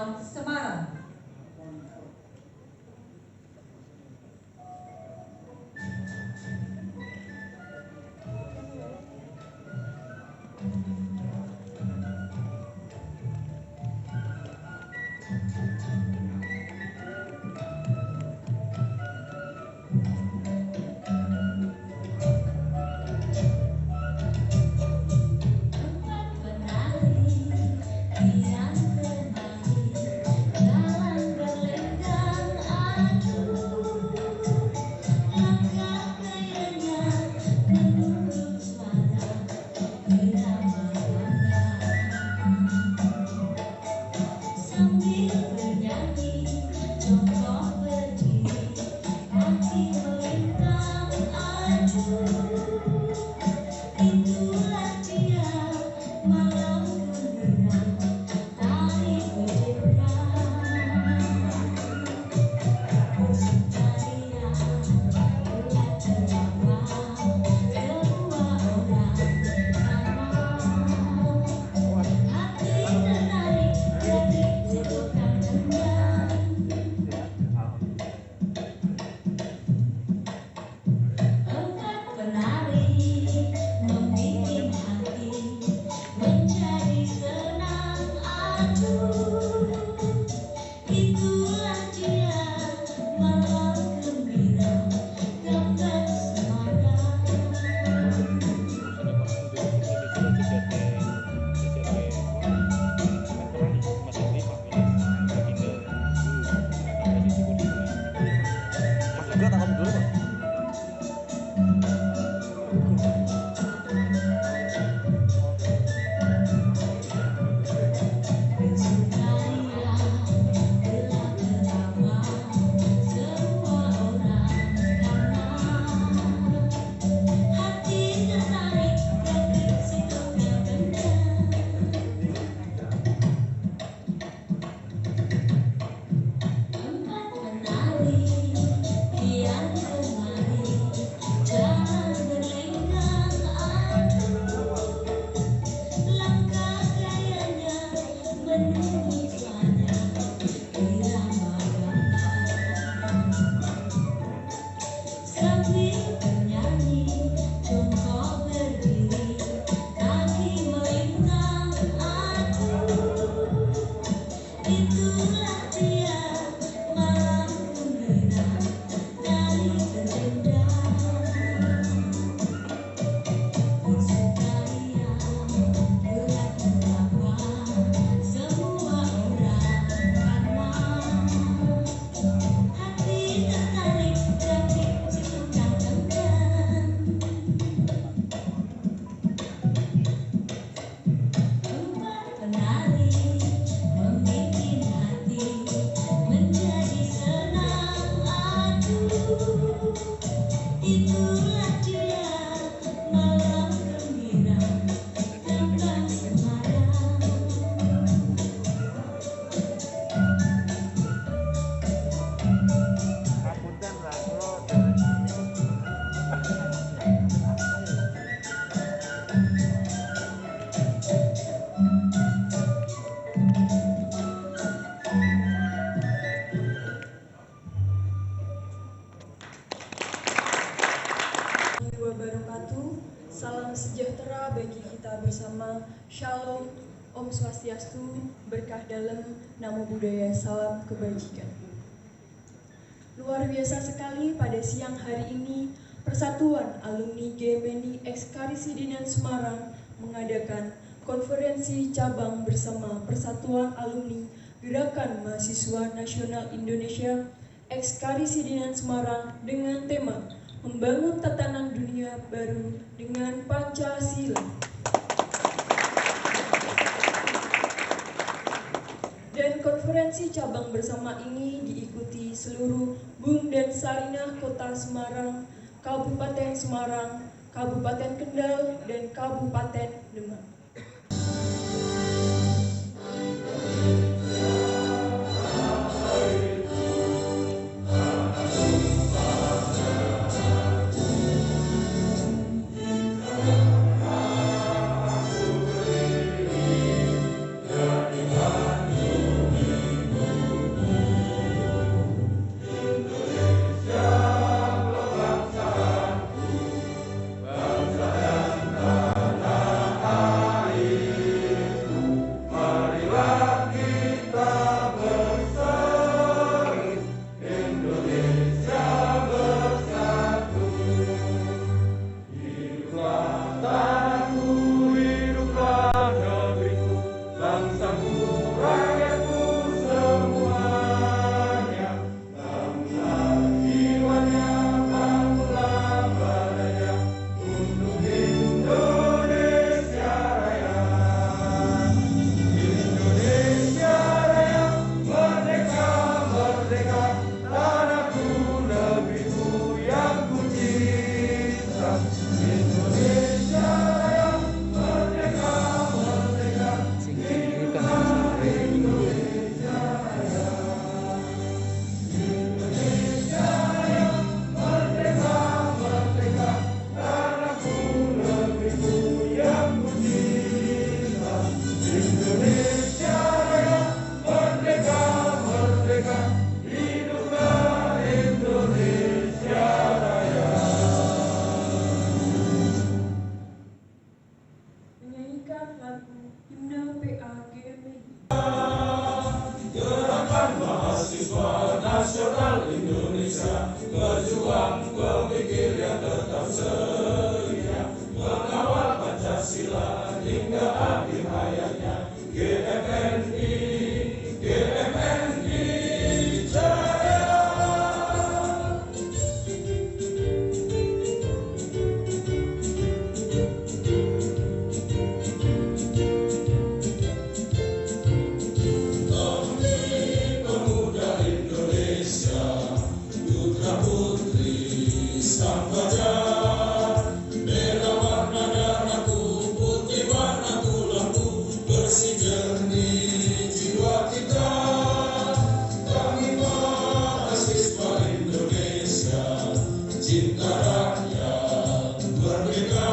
Nasional Semarang. Salam sejahtera bagi kita bersama. Shalom, Om Swastiastu, berkah dalam, namo buddhaya, salam kebajikan. Luar biasa sekali pada siang hari ini, Persatuan Alumni GMNI Ekskarisidi Semarang mengadakan konferensi cabang bersama Persatuan Alumni Gerakan Mahasiswa Nasional Indonesia Ekskarisidi Semarang dengan tema Membangun Tatanan Dunia Baru dengan Pancasila. Dan konferensi cabang bersama ini diikuti seluruh Bum dan Sarinah Kota Semarang, Kabupaten Semarang, Kabupaten Kendal, dan Kabupaten Demak. Indonesia, berjuang pemikir yang tetap setia, mengawal Pancasila hingga akhir hayatnya. GMNI, GMNI jaya. Pemuda Indonesia, putra putri sang fajar, merah warna darahku, putih warna tulangku, bersih jernih jiwa kita. Kami mahasiswa Indonesia, cinta rakyat merdeka,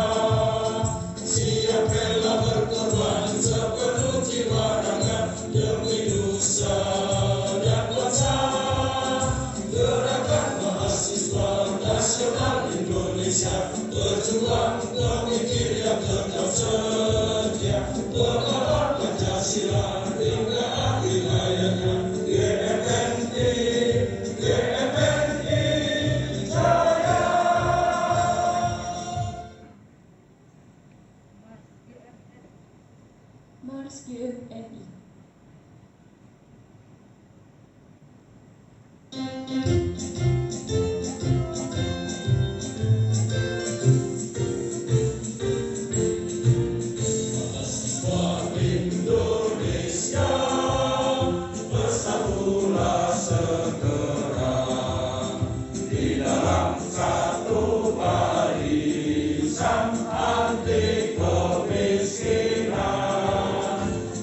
siap rela berkorban sepenuh jiwa raga demi nusa dan bangsa. Gerakan mahasiswa nasional Indonesia, berjuang pemikir yang tetap setia, mengawal Pancasila hingga akhir hayatnya. GMNI, GMNI jaya. Mars GMNI. Mahasiswa Indonesia, bersatulah segera di dalam satu barisan anti kemiskinan.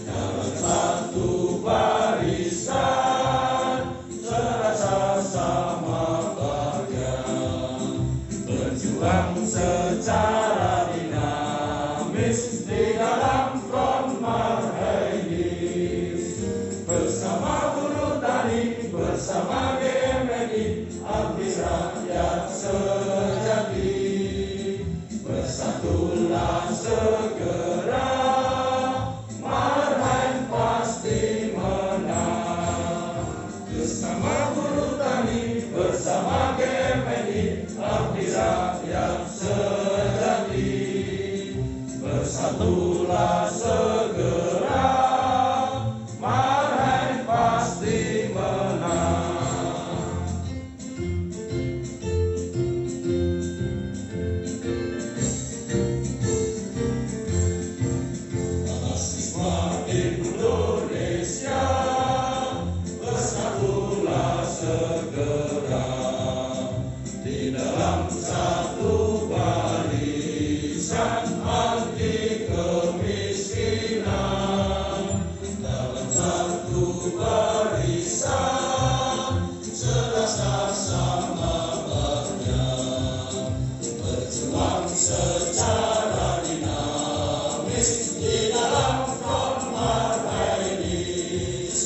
Dalam satu barisan serasa sama bahagia, berjuang secara dinamis di dalam front marhainis. Bersama buruh tani, bersama GMNI, abdi rakyat sejati. Bersatulah segera, marhain pasti menang. Bersama buruh tani, bersama GMNI, abdi rakyat sejati. Bersatulah segera, marhain pasti menang. Mahasiswa Indonesia, bersatulah segera di dalam satu barisan anti kemiskinan. Dalam satu barisan serasa sama bahagia, berjuang secara dinamis di dalam front marhainis.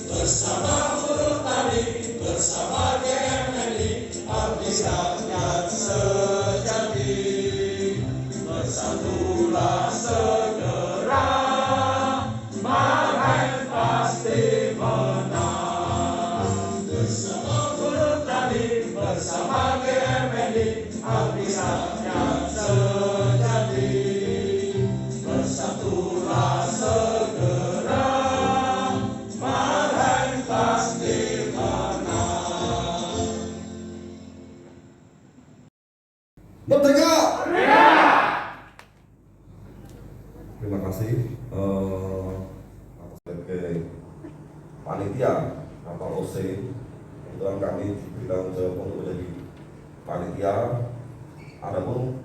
Bersama buruh tani, bersama GMNI, abdi rakyat sejati. Bersatulah segera, marhain pasti menang. Bersama buruh tani, bersama GMNI, abdi rakyat sejati. Bersatulah segera, marhain pasti menang. Merdeka! Terima kasih atas sebagai panitia atau OC. Kebetulan kami diberikan jawab untuk menjadi panitia. Adapun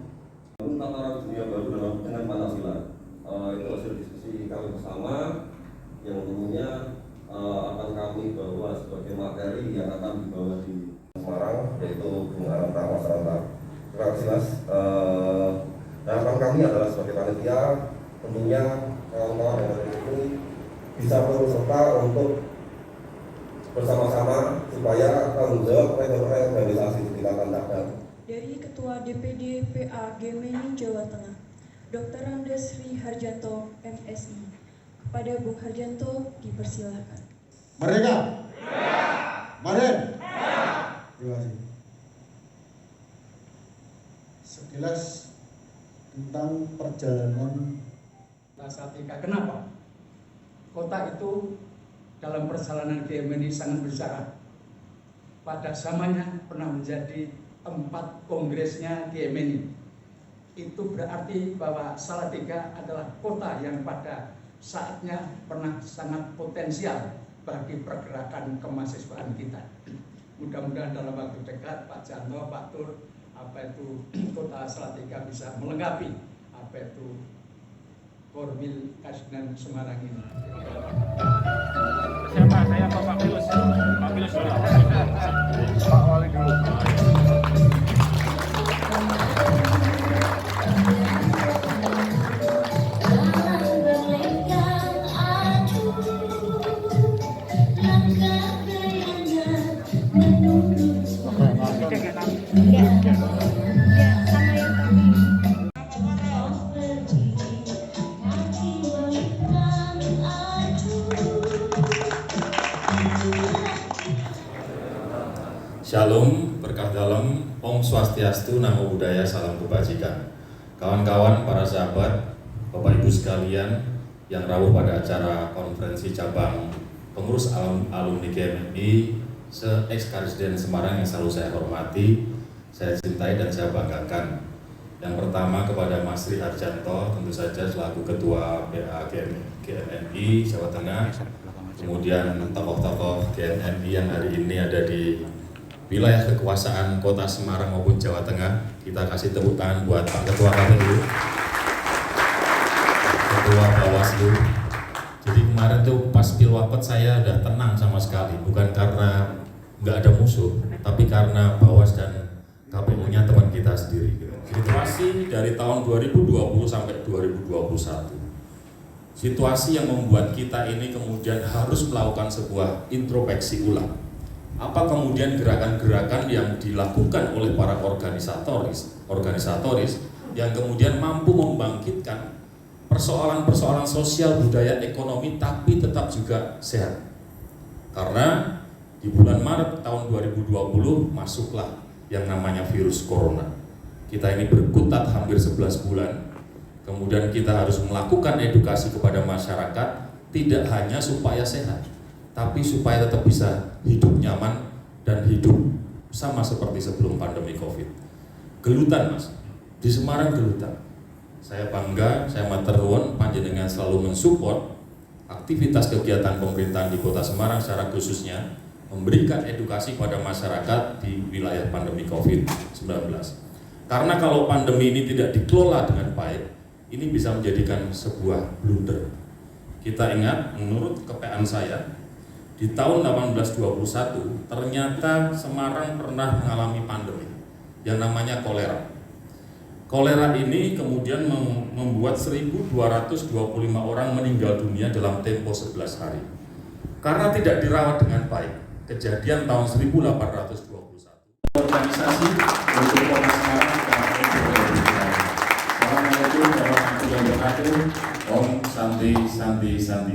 tataran dunia baru dengan Pancasila, itu hasil diskusi kami bersama yang tentunya akan kami bawa sebagai materi yang akan dibawa di Semarang, yaitu Bung Pramasaranta. Terima kasih Mas. Harapan kami adalah sebagai panitia, tentunya kawan-kawan yang ada ini bisa turut serta untuk bersama-sama supaya tanggung jawab reorganisasi di tingkat tahapan. Dari Ketua DPD PA GMNI Jawa Tengah, Dr. Andes Sri Harjanto, MSI. Kepada Bung Harjanto, dipersilahkan. Merdeka! Merdeka! Terima kasih. jelas tentang perjalanan Salatiga. Kenapa? Kota itu dalam perjalanan GMNI sangat bersejarah. Pada zamannya pernah menjadi tempat kongresnya GMNI. Itu berarti bahwa Salatiga adalah kota yang pada saatnya pernah sangat potensial bagi pergerakan kemahasiswaan kita. Mudah-mudahan dalam waktu dekat Pak Janto, Pak Tur, kota Salatiga bisa melengkapi Korwil Kasdan Semarang ini. Siapa? Saya Pak Pilus. Pak Pilus dulu. Pak Wali dulu. Shalom, berkah dalam, Om Swastiastu, Namo Buddhaya, Salam Kebajikan. Kawan-kawan, para sahabat, Bapak Ibu sekalian yang rawuh pada acara konferensi cabang pengurus alumni GMNI se-Ex-Karisden Semarang yang selalu saya hormati, saya cintai dan saya banggakan. Yang pertama kepada Mas Sri Harjanto, tentu saja selaku Ketua PA GMNI Jawa Tengah, kemudian tokoh-tokoh GMNI yang hari ini ada di wilayah kekuasaan Kota Semarang maupun Jawa Tengah. Kita kasih tepuk tangan buat Pak Ketua KPU, Ketua Bawaslu. Jadi kemarin tuh pas pilwapet saya udah tenang sama sekali, bukan karena nggak ada musuh, tapi karena Bawas dan KPU-nya teman kita sendiri. Situasi dari tahun 2020 sampai 2021, situasi yang membuat kita ini kemudian harus melakukan sebuah introspeksi ulang. Apa kemudian gerakan-gerakan yang dilakukan oleh para organisatoris yang kemudian mampu membangkitkan persoalan-persoalan sosial, budaya, ekonomi, tapi tetap juga sehat. Karena di bulan Maret tahun 2020 masuklah yang namanya virus corona. Kita ini berkutat hampir 11 bulan. Kemudian kita harus melakukan edukasi kepada masyarakat, tidak hanya supaya sehat, tapi supaya tetap bisa hidup nyaman dan hidup sama seperti sebelum pandemi COVID. Gelutan Mas, di Semarang gelutan. Saya bangga, saya matur nuwun panjenengan selalu mensupport aktivitas kegiatan pemerintahan di Kota Semarang secara khususnya memberikan edukasi pada masyarakat di wilayah pandemi COVID-19. Karena kalau pandemi ini tidak dikelola dengan baik, ini bisa menjadikan sebuah blunder. Kita ingat, menurut kepean saya, di tahun 1821 ternyata Semarang pernah mengalami pandemi yang namanya kolera. Kolera ini kemudian membuat 1.225 orang meninggal dunia dalam tempo 11 hari karena tidak dirawat dengan baik. Kejadian tahun 1821. Organisasi untuk Kota Semarang dan Assalamualaikum warahmatullahi wabarakatuh. Om Santi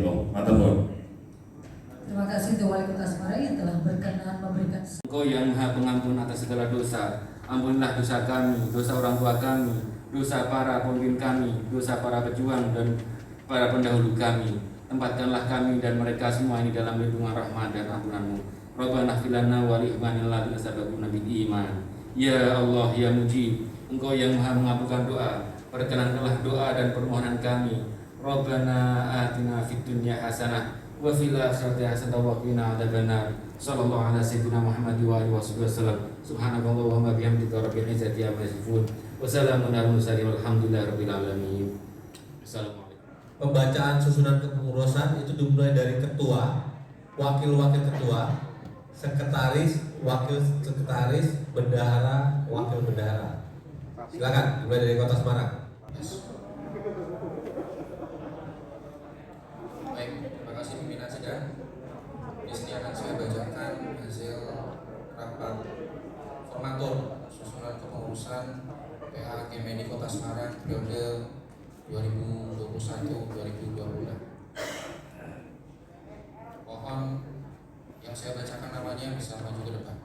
Om. Matur nuwun. Terima kasih untuk Wali Kota Semarang yang telah berkenan memberikan. Engkau yang Maha Pengampun atas segala dosa, ampunilah dosa kami, dosa orang tua kami, dosa para pemimpin kami, dosa para pejuang dan para pendahulu kami. Tempatkanlah kami dan mereka semua ini dalam lindungan rahmat dan ampunan-Mu. Rabbana ighfir lana wa li ikhwanina alladzina sabaquna bil iman. Ya Allah, ya Mujib, Engkau yang Maha mengabulkan doa, perkenankanlah doa dan permohonan kami. Rabbana atina fid dunya hasanah wa fil akhirati hasanah wa qina adzabannar. Sallallahu ala sayyidina Muhammad wa alihi wasallam. Subhanakallahumma wa bihamdika rabbil izzati amma yasifun. Wa salamun alal mursalin walhamdulillahi rabbil alamin. Assalamualaikum. Pembacaan susunan kepengurusan itu dimulai dari ketua, wakil-wakil ketua, sekretaris, wakil sekretaris, bendahara, wakil bendahara. Silakan dimulai dari Kota Semarang. Baik, terima kasih pimpinan sidang. Di sini akan saya bacakan hasil rapat formatur susunan kepengurusan PA GMNI Kota Semarang periode 2021-2022. Mohon yang saya bacakan namanya bisa maju ke depan.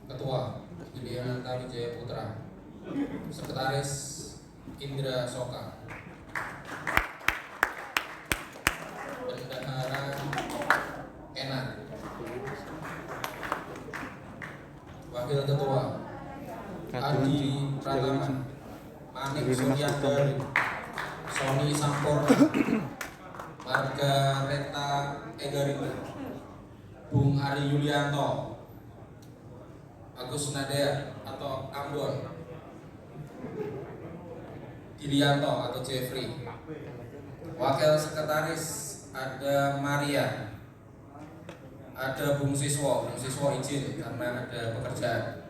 Ketua Yuliananta Wijaya Putra, Sekretaris Indra Soka, Bendahara Enan, Wakil Ketua Adi Pratama, Manik Suryandar, Sony Sampurna, Margareta Egarita, Bung Ari Yulianto, Agus Nadea atau Ambon, Dilianto atau Jeffrey. Wakil Sekretaris ada Maria, ada Bung Siswo izin karena ada pekerjaan.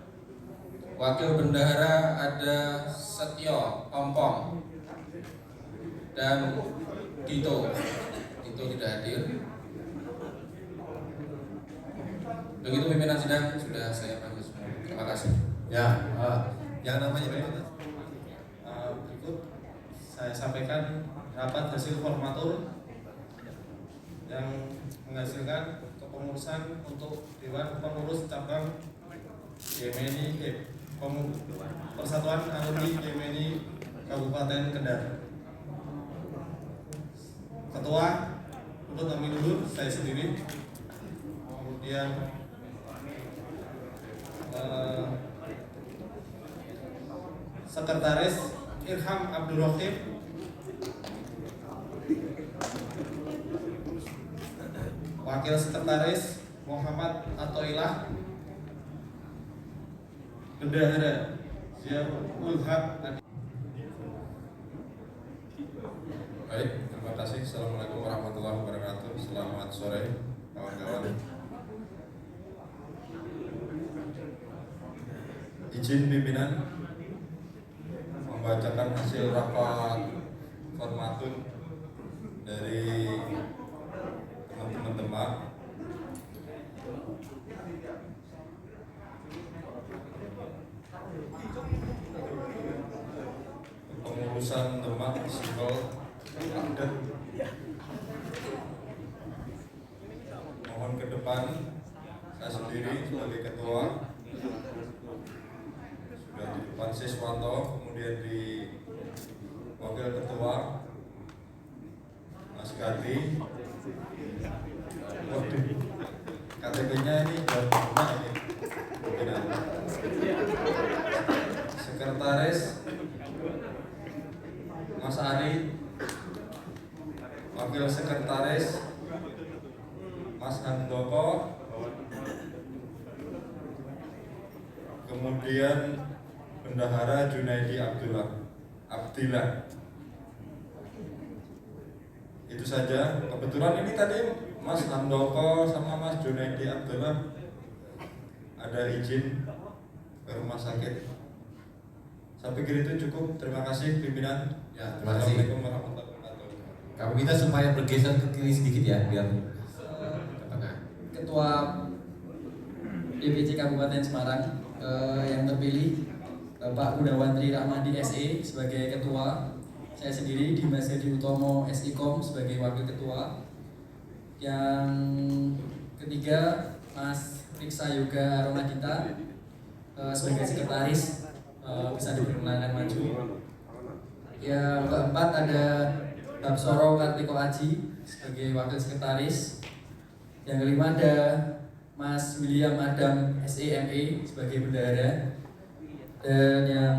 Wakil Bendahara ada Setyo Ompong dan Dito tidak hadir. Begitu pimpinan sidang sudah saya panggil semua. Terima kasih. Ya, yang namanya berikut. Berikut saya sampaikan rapat hasil formatur yang menghasilkan kepengurusan untuk Dewan Pengurus Cabang GMNI Persatuan Alumni GMNI Kabupaten Kendal. Ketua untuk kami dulu saya sendiri, kemudian Sekretaris Irham Abdul Rohim, Wakil Sekretaris Muhammad Atoilah, Bendahara Ziaul Haq. Baik, terima kasih. Assalamualaikum warahmatullahi wabarakatuh. Selamat sore kawan-kawan. Izin pimpinan membacakan hasil rapat formatur dari teman-teman Demak. Pengurusan Demak Sipol Padet. Mohon ke depan, saya sendiri sebagai ketua, sudah di depan Siswanto, kemudian di wakil ketua Mas Gati. Waduh, KTP-nya ini belum pernah ini. Sekretaris Mas Ari, wakil sekretaris Mas Handoko, kemudian Bendahara Junaidi Abdillah. Itu saja. Kebetulan ini tadi Mas Handoko sama Mas Junaidi Abdillah ada izin ke rumah sakit. Saya pikir itu cukup. Terima kasih pimpinan. Ya, terima kasih. Assalamualaikum warahmatullahi wabarakatuh. Kamu minta supaya bergeser ke kiri sedikit ya, biar ke tengah. Ketua DPC Kabupaten Semarang yang terpilih Bapak Udawantri Rahmadi SE sebagai ketua, saya sendiri Dimas Hedi Utomo SIKOM sebagai wakil ketua. Yang ketiga Mas Riksa Yoga Aromadita sebagai sekretaris, bisa diperkenalkan maju. Yang keempat ada Babsoro Kartiko Aji sebagai wakil sekretaris. Yang kelima ada Mas William Adam SEME sebagai bendahara. Dan yang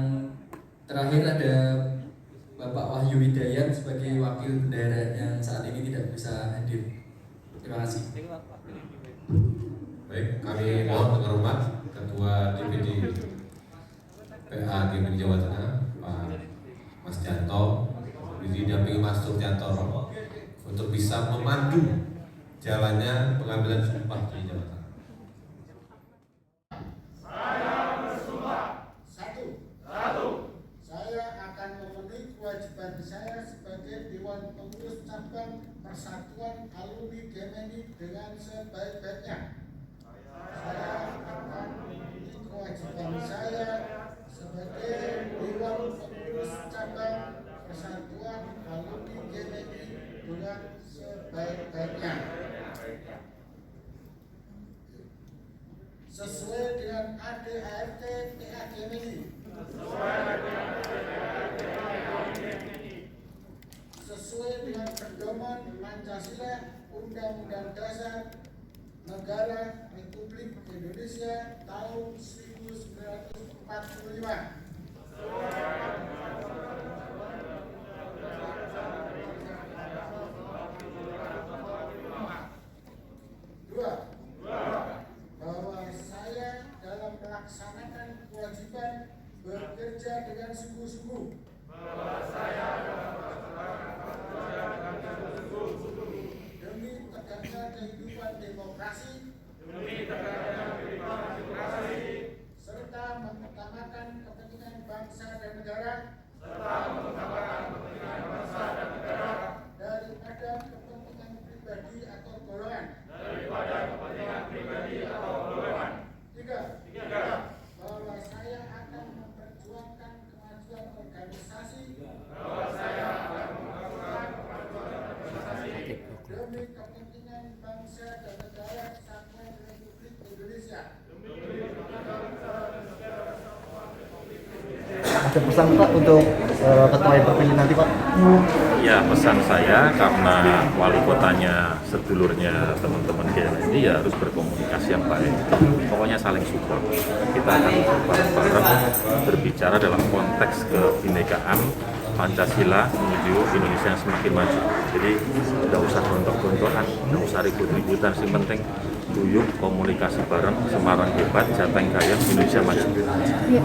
terakhir ada Bapak Wahyu Hidayat sebagai wakil bendahara yang saat ini tidak bisa hadir. Terima kasih. Baik, kami mohon dengan hormat Ketua DPD PA GMNI Jawa Tengah Pak Mas Janto, didampingi Mas Surjantoro untuk bisa memandu jalannya pengambilan sumpah di Jawa Tengah. Saya akan memenuhi kewajiban saya sebagai Dewan Pengurus Cabang Persatuan Alumni GMNI dengan sebaik-baiknya. Saya akan memenuhi kewajiban saya sebagai Dewan Pengurus Cabang Persatuan Alumni GMNI dengan sebaik-baiknya. Sesuai dengan ADART PA GMNI sesuai dengan pedoman Pancasila, Undang-Undang Dasar Negara Republik Indonesia tahun 1945. Dua, bahwa saya dalam melaksanakan kewajiban bekerja dengan sungguh-sungguh demi tegaknya kehidupan demokrasi serta mengutamakan kepentingan bangsa dan negara daripada kepentingan pribadi atau golongan. Tiga, bahwa saya akan memperjuangkan kemajuan organisasi demi kepentingan bangsa dan negara Kesatuan Republik Indonesia. Ada pesan Pak untuk ketua yang terpilih nanti Pak? Ya, pesan saya karena wali kotanya sedulurnya teman-teman GMNI ya harus berkomunikasi yang baik. Pokoknya saling support. Kita akan bareng-bareng berbicara dalam konteks kebinekaan Pancasila menuju Indonesia yang semakin maju. Jadi nggak usah gontok-gontokan, nggak usah ribut-ributan. Yang penting duyung komunikasi bareng, Semarang hebat, Jateng kaya, Indonesia maju.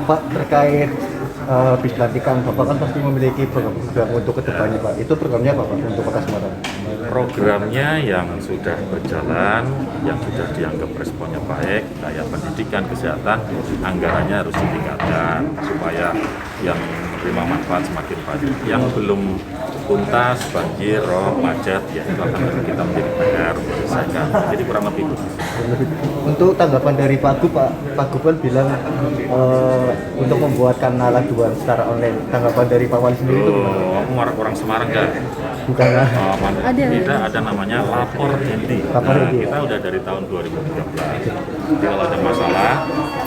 Pak, terkait habis dilantikan, Bapak kan pasti memiliki program untuk kedepannya Pak. Itu programnya apa Pak untuk Kota Semarang? Programnya yang sudah berjalan, yang sudah dianggap responnya baik, kayak pendidikan, kesehatan, anggarannya harus ditingkatkan supaya yang menerima manfaat semakin banyak. Yang belum tuntas, banjir, rob, macet, ya itu akan kita menjadi PR menyelesaikan. Jadi kurang lebih itu. Untuk tanggapan dari Pak Gub kan bilang untuk membuat kanal aduan secara online. Tanggapan dari Pak Wali sendiri itu gimana? Aku orang Semarang kan? Bukan. Kita ada namanya lapor Hendi. Kita udah dari tahun 2013. Jadi kalau ada masalah,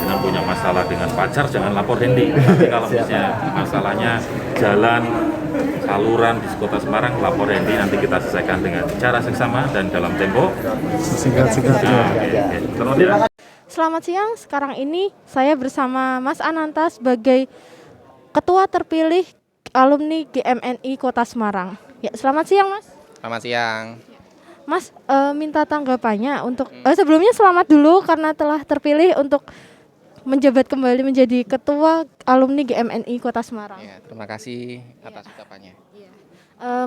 dengan punya masalah dengan pacar jangan lapor Hendi. Tapi kalau misalnya masalahnya jalan saluran di Kota Semarang, lapor Hendi, nanti kita selesaikan dengan cara seksama dan dalam tempo singkat. Selamat siang, sekarang ini saya bersama Mas Ananta sebagai Ketua terpilih alumni GMNI Kota Semarang. Ya, selamat siang Mas. Selamat siang. Mas, minta tanggapannya untuk sebelumnya selamat dulu karena telah terpilih untuk menjabat kembali menjadi Ketua alumni GMNI Kota Semarang. Ya, terima kasih atas ucapannya.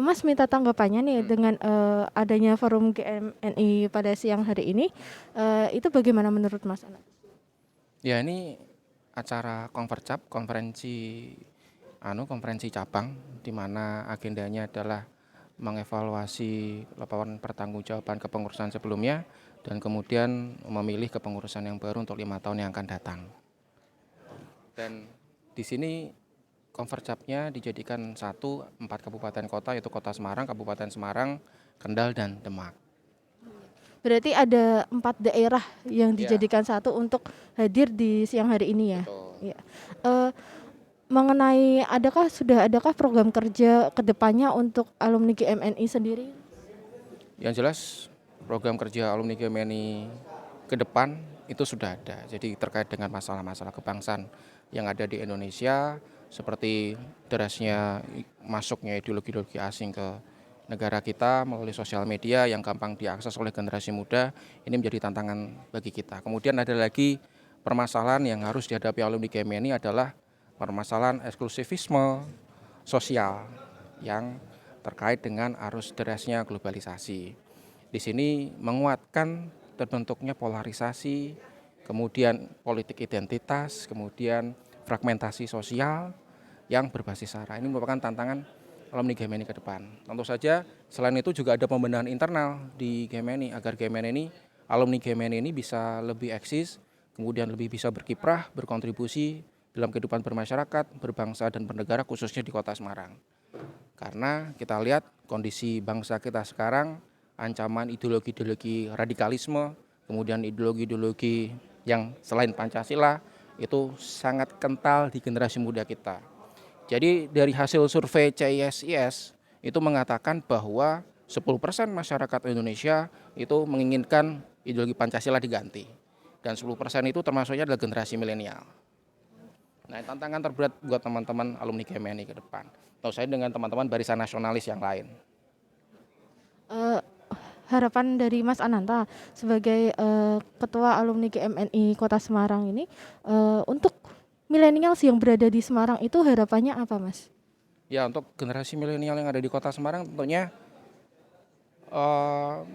Mas minta tanggapannya nih dengan adanya forum GMNI pada siang hari ini, itu bagaimana menurut Mas Ananta? Ya, ini acara konferensi cabang di mana agendanya adalah mengevaluasi laporan pertanggungjawaban kepengurusan sebelumnya dan kemudian memilih kepengurusan yang baru untuk 5 tahun yang akan datang. Dan di sini konvercapnya dijadikan 4 kabupaten kota, yaitu Kota Semarang, Kabupaten Semarang, Kendal, dan Demak. Berarti ada 4 daerah yang dijadikan satu untuk hadir di siang hari ini ya? Ya. Mengenai sudah adakah program kerja kedepannya untuk alumni GMNI sendiri? Yang jelas program kerja alumni GMNI ke depan itu sudah ada. Jadi terkait dengan masalah-masalah kebangsaan yang ada di Indonesia, seperti derasnya masuknya ideologi-ideologi asing ke negara kita melalui sosial media yang gampang diakses oleh generasi muda, ini menjadi tantangan bagi kita. Kemudian ada lagi permasalahan yang harus dihadapi alumni GMNI adalah permasalahan eksklusivisme sosial yang terkait dengan arus derasnya globalisasi. Di sini menguatkan terbentuknya polarisasi, kemudian politik identitas, kemudian fragmentasi sosial yang berbasis SARA. Ini merupakan tantangan alumni GMNI ke depan. Tentu saja selain itu juga ada pembenahan internal di GMNI agar alumni GMNI ini bisa lebih eksis, kemudian lebih bisa berkiprah, berkontribusi dalam kehidupan bermasyarakat, berbangsa dan bernegara khususnya di Kota Semarang. Karena kita lihat kondisi bangsa kita sekarang, ancaman ideologi-ideologi radikalisme, kemudian ideologi-ideologi yang selain Pancasila itu sangat kental di generasi muda kita. Jadi dari hasil survei CISIS itu mengatakan bahwa 10% masyarakat Indonesia itu menginginkan ideologi Pancasila diganti. Dan 10% itu termasuknya adalah generasi milenial. Nah, tantangan terberat buat teman-teman alumni GMNI ke depan. Tahu saya dengan teman-teman barisan nasionalis yang lain. Harapan dari Mas Ananta sebagai Ketua Alumni GMNI Kota Semarang ini untuk milenials yang berada di Semarang itu harapannya apa, Mas? Ya, untuk generasi milenial yang ada di Kota Semarang tentunya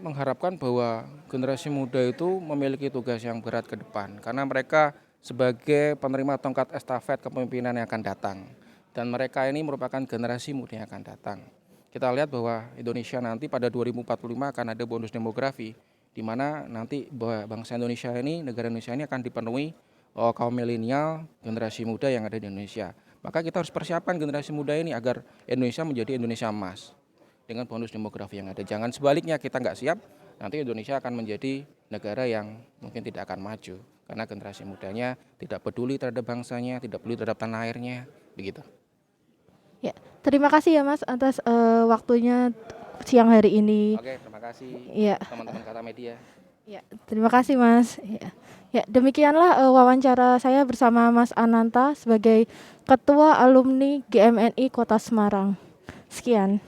mengharapkan bahwa generasi muda itu memiliki tugas yang berat ke depan karena mereka sebagai penerima tongkat estafet kepemimpinan yang akan datang dan mereka ini merupakan generasi muda yang akan datang. Kita lihat bahwa Indonesia nanti pada 2045 akan ada bonus demografi di mana nanti bangsa Indonesia ini, negara Indonesia ini akan dipenuhi kaum milenial, generasi muda yang ada di Indonesia. Maka kita harus persiapkan generasi muda ini agar Indonesia menjadi Indonesia emas dengan bonus demografi yang ada. Jangan sebaliknya kita nggak siap, nanti Indonesia akan menjadi negara yang mungkin tidak akan maju karena generasi mudanya tidak peduli terhadap bangsanya, tidak peduli terhadap tanah airnya, begitu. Ya, terima kasih ya Mas atas waktunya siang hari ini. Oke, terima kasih ya. Teman-teman Kata Media. Ya, terima kasih Mas. Ya, demikianlah wawancara saya bersama Mas Ananta sebagai Ketua Alumni GMNI Kota Semarang. Sekian.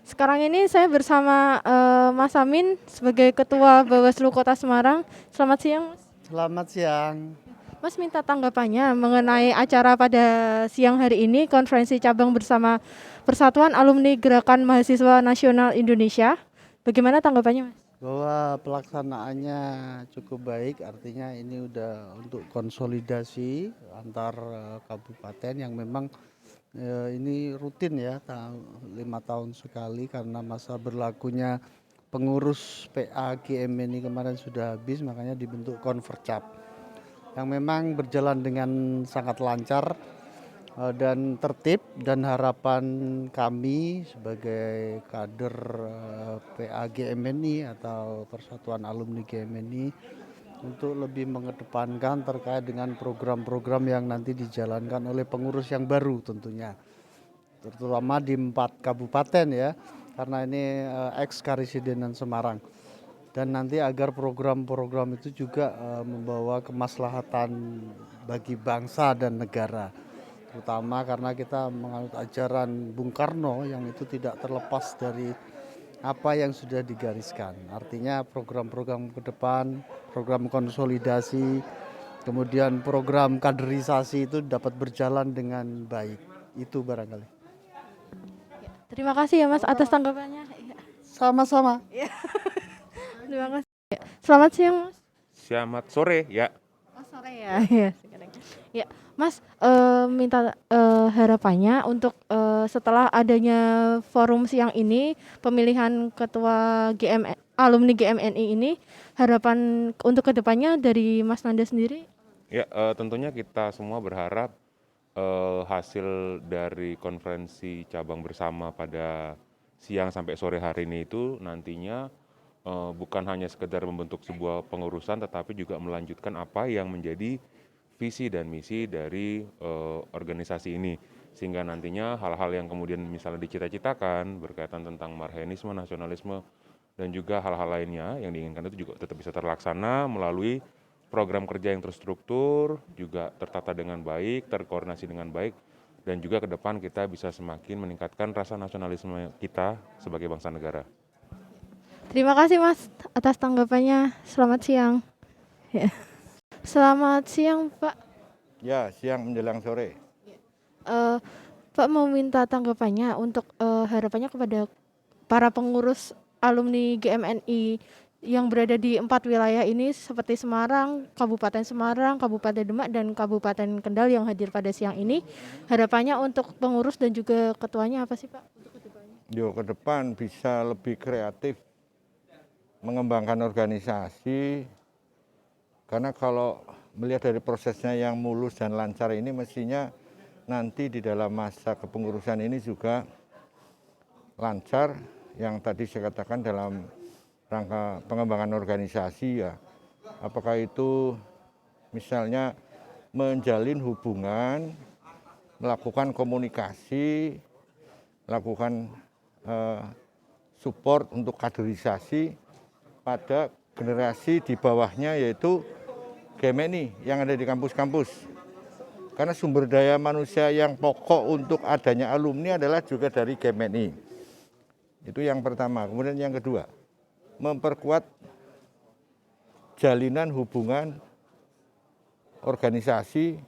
Sekarang ini saya bersama Mas Amin sebagai Ketua Bawaslu Kota Semarang. Selamat siang, Mas. Selamat siang. Mas minta tanggapannya mengenai acara pada siang hari ini, konferensi cabang bersama Persatuan Alumni Gerakan Mahasiswa Nasional Indonesia. Bagaimana tanggapannya, Mas? Bahwa pelaksanaannya cukup baik, artinya ini udah untuk konsolidasi antar kabupaten yang memang ini rutin ya, 5 tahun sekali karena masa berlakunya pengurus PA GMNI kemarin sudah habis, makanya dibentuk Konvercap yang memang berjalan dengan sangat lancar dan tertib, dan harapan kami sebagai kader PA GMNI atau Persatuan Alumni GMNI untuk lebih mengedepankan terkait dengan program-program yang nanti dijalankan oleh pengurus yang baru tentunya, terutama di 4 kabupaten ya, karena ini ex Karisidenan Semarang. Dan nanti agar program-program itu juga membawa kemaslahatan bagi bangsa dan negara, terutama karena kita menganut ajaran Bung Karno yang itu tidak terlepas dari apa yang sudah digariskan. Artinya program-program ke depan, program konsolidasi, kemudian program kaderisasi itu dapat berjalan dengan baik. Itu barangkali. Terima kasih ya Mas atas tanggapannya. Sama-sama. Terima kasih. Selamat siang, Mas. Selamat sore, ya. Oh, sore ya. Ya, Mas minta harapannya untuk setelah adanya forum siang ini, pemilihan ketua alumni GMNI ini, harapan untuk kedepannya dari Mas Nanda sendiri? Ya, tentunya kita semua berharap hasil dari konferensi cabang bersama pada siang sampai sore hari ini itu nantinya bukan hanya sekedar membentuk sebuah pengurusan, tetapi juga melanjutkan apa yang menjadi visi dan misi dari organisasi ini, sehingga nantinya hal-hal yang kemudian misalnya dicita-citakan berkaitan tentang marhaenisme, nasionalisme, dan juga hal-hal lainnya yang diinginkan itu juga tetap bisa terlaksana melalui program kerja yang terstruktur, juga tertata dengan baik, terkoordinasi dengan baik, dan juga ke depan kita bisa semakin meningkatkan rasa nasionalisme kita sebagai bangsa negara. Terima kasih Mas atas tanggapannya. Selamat siang. Ya. Selamat siang Pak. Ya, siang menjelang sore. Pak mau minta tanggapannya untuk harapannya kepada para pengurus alumni GMNI yang berada di 4 wilayah ini seperti Semarang, Kabupaten Demak, dan Kabupaten Kendal yang hadir pada siang ini. Harapannya untuk pengurus dan juga ketuanya apa sih Pak? Ke depan bisa lebih kreatif mengembangkan organisasi, karena kalau melihat dari prosesnya yang mulus dan lancar ini, mestinya nanti di dalam masa kepengurusan ini juga lancar, yang tadi saya katakan dalam rangka pengembangan organisasi ya, apakah itu Misalnya menjalin hubungan, melakukan komunikasi, melakukan support untuk kaderisasi pada generasi di bawahnya, yaitu GMNI yang ada di kampus-kampus. Karena sumber daya manusia yang pokok untuk adanya alumni adalah juga dari GMNI. Itu yang pertama. Kemudian yang kedua, memperkuat jalinan hubungan organisasi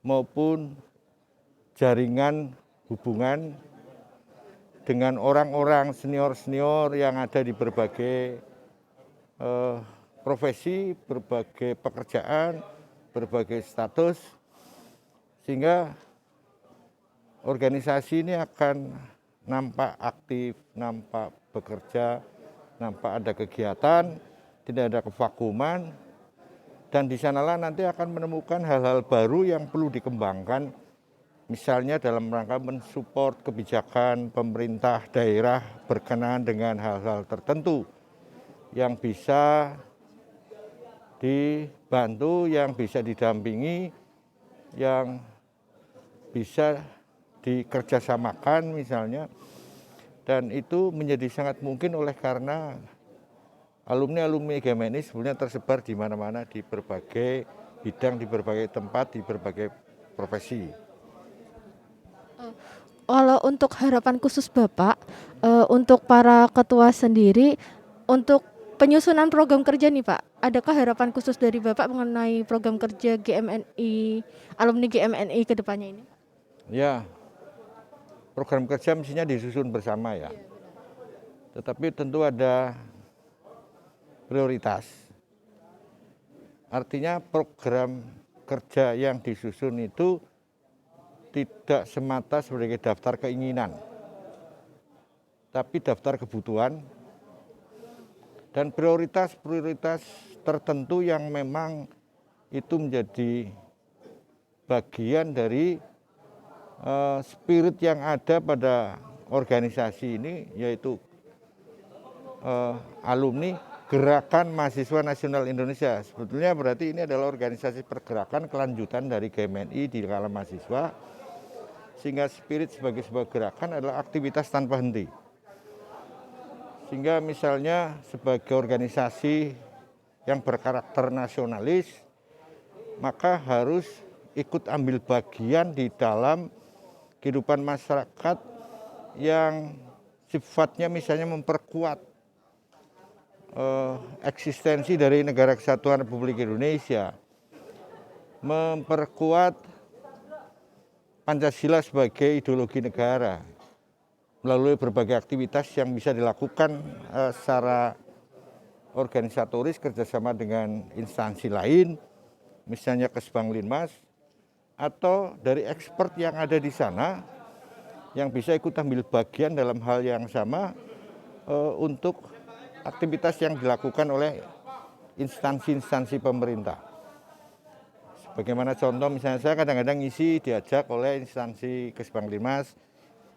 maupun jaringan hubungan dengan orang-orang senior-senior yang ada di berbagai profesi, berbagai pekerjaan, berbagai status, sehingga organisasi ini akan nampak aktif, nampak bekerja, nampak ada kegiatan, tidak ada kevakuman, dan di sanalah nanti akan menemukan hal-hal baru yang perlu dikembangkan. Misalnya dalam rangka mensupport kebijakan pemerintah daerah berkenaan dengan hal-hal tertentu yang bisa dibantu, yang bisa didampingi, yang bisa dikerjasamakan misalnya. Dan itu menjadi sangat mungkin oleh karena alumni-alumni GMNI sebenarnya tersebar di mana-mana, di berbagai bidang, di berbagai tempat, di berbagai profesi. Kalau untuk harapan khusus Bapak, untuk para ketua sendiri, untuk penyusunan program kerja nih Pak, adakah harapan khusus dari Bapak mengenai program kerja GMNI, alumni GMNI ke depannya ini? Ya, program kerja mestinya disusun bersama ya. Tetapi tentu ada prioritas. Artinya program kerja yang disusun itu tidak semata sebagai daftar keinginan, tapi daftar kebutuhan dan prioritas-prioritas tertentu yang memang itu menjadi bagian dari spirit yang ada pada organisasi ini, yaitu alumni Gerakan Mahasiswa Nasional Indonesia. Sebetulnya berarti ini adalah organisasi pergerakan kelanjutan dari GMNI di kalangan mahasiswa, sehingga spirit sebagai sebuah gerakan adalah aktivitas tanpa henti. Sehingga misalnya sebagai organisasi yang berkarakter nasionalis, maka harus ikut ambil bagian di dalam kehidupan masyarakat yang sifatnya misalnya memperkuat eksistensi dari Negara Kesatuan Republik Indonesia, memperkuat Pancasila sebagai ideologi negara melalui berbagai aktivitas yang bisa dilakukan secara organisatoris kerjasama dengan instansi lain, misalnya Kesbanglinmas, atau dari expert yang ada di sana yang bisa ikut ambil bagian dalam hal yang sama untuk aktivitas yang dilakukan oleh instansi-instansi pemerintah. Bagaimana contoh, misalnya saya kadang-kadang ngisi diajak oleh instansi Kesbanglinmas,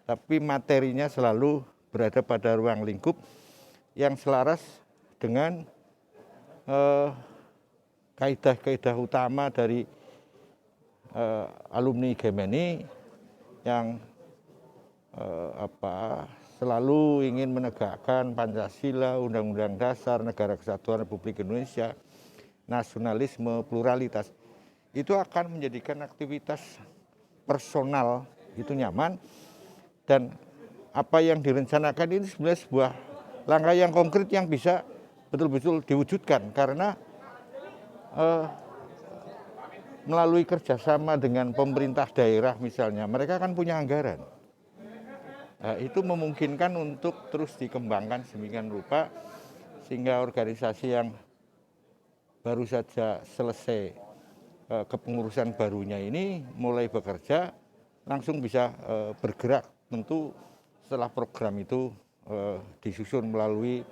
tapi materinya selalu berada pada ruang lingkup yang selaras dengan kaidah-kaidah utama dari alumni GMNI yang selalu ingin menegakkan Pancasila, Undang-Undang Dasar Negara Kesatuan Republik Indonesia, nasionalisme, pluralitas. Itu akan menjadikan aktivitas personal itu nyaman, dan apa yang direncanakan ini sebenarnya sebuah langkah yang konkret yang bisa betul-betul diwujudkan karena melalui kerjasama dengan pemerintah daerah misalnya, mereka kan punya anggaran. Nah, itu memungkinkan untuk terus dikembangkan sedemikian rupa sehingga organisasi yang baru saja selesai kepengurusan barunya ini mulai bekerja langsung bisa bergerak, tentu setelah program itu disusun melalui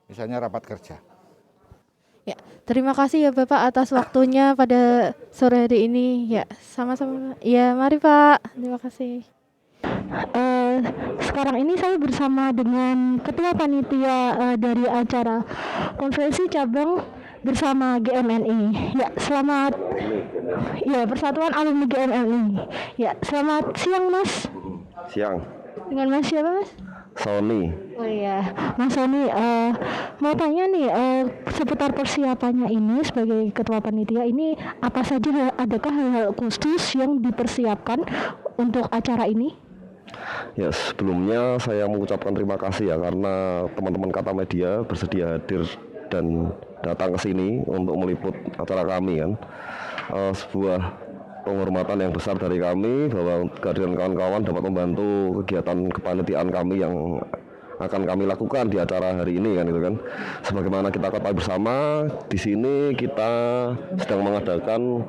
misalnya rapat kerja. Ya, terima kasih ya Bapak atas waktunya pada sore hari ini. Ya, sama-sama. Ya, mari Pak. Terima kasih. Sekarang ini saya bersama dengan Ketua Panitia dari acara konferensi cabang bersama GMNI. Ya, selamat. Ya, Persatuan Alumni GMNI. Ya, selamat siang Mas. Siang. Dengan Mas siapa Mas? Sony. Oh iya, Mas Sony, mau tanya nih seputar persiapannya ini sebagai ketua panitia ini apa saja, adakah hal-hal khusus yang dipersiapkan untuk acara ini? Ya, sebelumnya saya mengucapkan terima kasih ya karena teman-teman Kata Media bersedia hadir dan datang ke sini untuk meliput acara kami kan. Sebuah penghormatan yang besar dari kami bahwa kehadiran kawan-kawan dapat membantu kegiatan kepanitiaan kami yang akan kami lakukan di acara hari ini kan itu kan. Sebagaimana kita ketahui bersama, di sini kita sedang mengadakan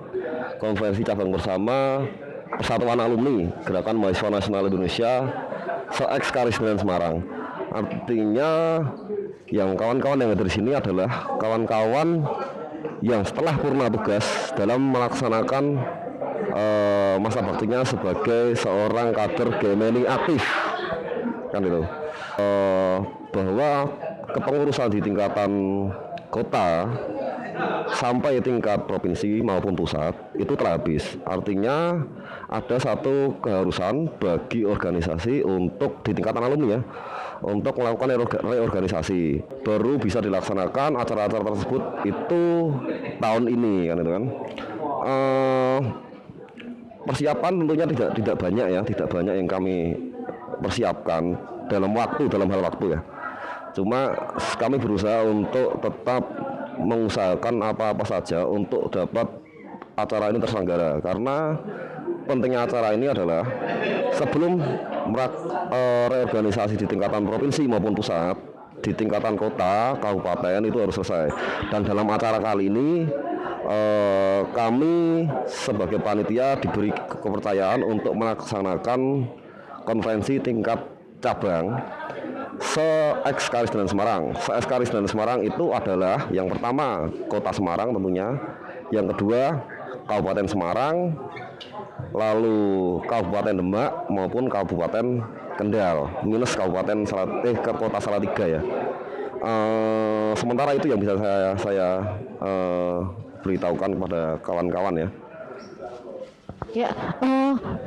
konferensi cabang bersama Persatuan Alumni Gerakan Mahasiswa Nasional Indonesia se-Ekskarismen Semarang. Artinya yang kawan-kawan yang ada di sini adalah kawan-kawan yang setelah purna tugas dalam melaksanakan masa baktinya sebagai seorang kader GMNI aktif kan itu, bahwa kepengurusan di tingkatan kota sampai tingkat provinsi maupun pusat itu telah habis. Artinya ada satu keharusan bagi organisasi untuk di tingkatan alumni ya, untuk melakukan reorganisasi. Baru bisa dilaksanakan acara-acara tersebut itu tahun ini kan itu kan. Persiapan tentunya tidak banyak ya, tidak banyak yang kami persiapkan dalam hal waktu ya. Cuma kami berusaha untuk tetap mengusahakan apa-apa saja untuk dapat acara ini terselenggara, karena pentingnya acara ini adalah sebelum reorganisasi di tingkatan provinsi maupun pusat, di tingkatan kota, kabupaten itu harus selesai. Dan dalam acara kali ini kami sebagai panitia diberi kepercayaan untuk melaksanakan konferensi tingkat cabang se-Ekskarismen Semarang. Se-Ekskarismen Semarang itu adalah yang pertama Kota Semarang tentunya, yang kedua Kabupaten Semarang, lalu Kabupaten Demak maupun Kabupaten Kendal minus Kabupaten Kota Salatiga ya. Sementara itu yang bisa saya beritahukan kepada kawan-kawan ya. Ya,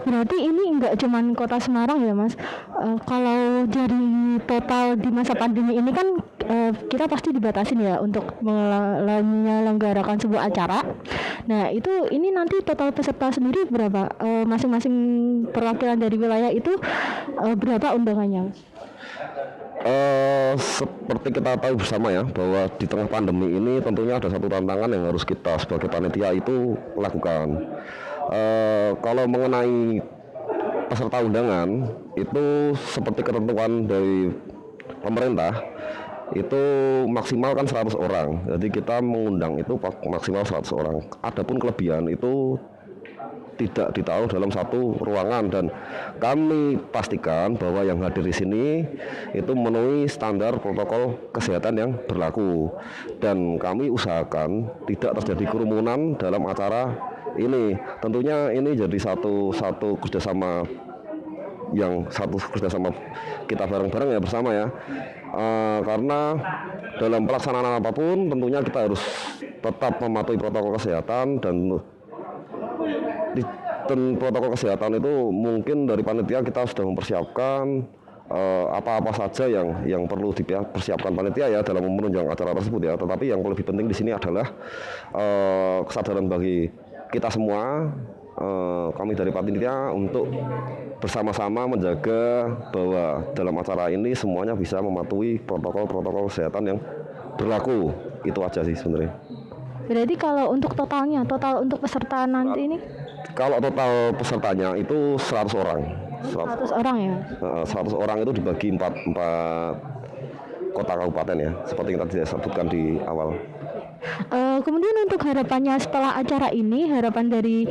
berarti ini enggak cuman Kota Semarang ya Mas. Kalau dari total di masa pandemi ini kan kita pasti dibatasin ya untuk menyelenggarakan sebuah acara. Nah ini nanti total peserta sendiri berapa? Masing-masing perwakilan dari wilayah itu berapa undangannya? Seperti kita tahu bersama ya, bahwa di tengah pandemi ini tentunya ada satu tantangan yang harus kita sebagai panitia itu lakukan. Kalau mengenai peserta undangan itu seperti ketentuan dari pemerintah itu maksimal kan 100 orang. Jadi kita mengundang itu maksimal 100 orang. Adapun kelebihan itu tidak ditaruh dalam satu ruangan, dan kami pastikan bahwa yang hadir di sini itu memenuhi standar protokol kesehatan yang berlaku, dan kami usahakan tidak terjadi kerumunan dalam acara ini. Tentunya ini jadi satu kerjasama kita bareng-bareng ya, bersama ya, karena dalam pelaksanaan apapun tentunya kita harus tetap mematuhi protokol kesehatan, dan protokol kesehatan itu mungkin dari panitia kita sudah mempersiapkan apa-apa saja yang perlu dipersiapkan panitia ya dalam menunjang acara tersebut ya. Tetapi yang lebih penting di sini adalah kesadaran bagi kita semua, kami dari panitia untuk bersama-sama menjaga bahwa dalam acara ini semuanya bisa mematuhi protokol kesehatan yang berlaku. Itu aja sih sebenarnya. Berarti kalau untuk total untuk peserta nanti ini? Kalau total pesertanya itu 100 orang. 100 orang ya? 100 orang itu dibagi 4 kota kabupaten ya, seperti yang tadi saya sebutkan di awal. Kemudian untuk harapannya setelah acara ini, harapan dari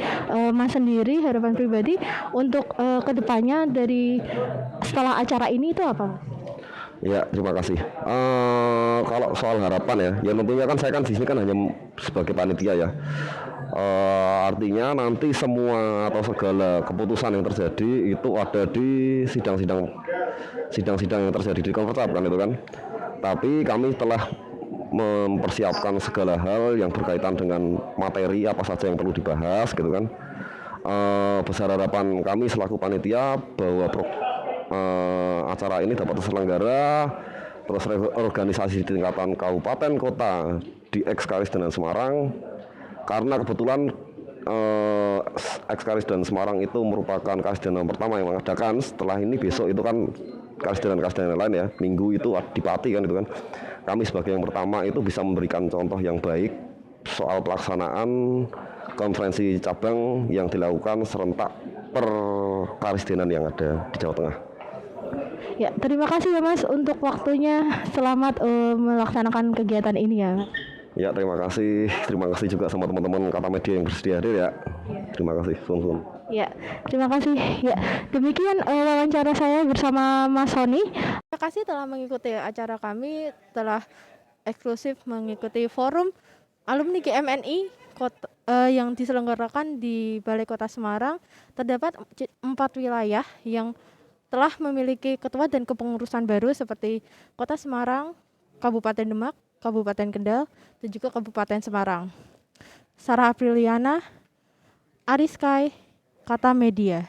Mas sendiri, harapan pribadi untuk kedepannya dari setelah acara ini itu apa? Ya, terima kasih. Kalau soal harapan ya tentunya kan saya di sini kan hanya sebagai panitia ya. Artinya nanti semua atau segala keputusan yang terjadi itu ada di sidang-sidang yang terjadi di Konfertab kan itu kan. Tapi kami telah mempersiapkan segala hal yang berkaitan dengan materi apa saja yang perlu dibahas gitu kan. Besar harapan kami selaku panitia bahwa acara ini dapat terselenggara, terus organisasi di tingkatan kabupaten kota di Eks-Karisdenan Semarang, karena kebetulan Eks-Karisdenan Semarang itu merupakan karisdenan pertama yang mengadakan. Setelah ini besok itu kan karisdenan lain ya, minggu itu di Pati kan itu kan. Kami sebagai yang pertama itu bisa memberikan contoh yang baik soal pelaksanaan konferensi cabang yang dilakukan serentak per karisdenan yang ada di Jawa Tengah. Ya, terima kasih ya Mas untuk waktunya. Selamat melaksanakan kegiatan ini ya. Ya, terima kasih juga sama teman-teman Kata Media yang bersedia hadir ya. Terima kasih, Sun. Ya, terima kasih. Ya, demikian wawancara saya bersama Mas Sony. Terima kasih telah mengikuti acara kami, telah eksklusif mengikuti forum alumni GMNI yang diselenggarakan di Balai Kota Semarang. Terdapat 4 wilayah yang telah memiliki ketua dan kepengurusan baru seperti Kota Semarang, Kabupaten Demak, Kabupaten Kendal, dan juga Kabupaten Semarang. Sarah Apriliana, Ariskai, Kata Media.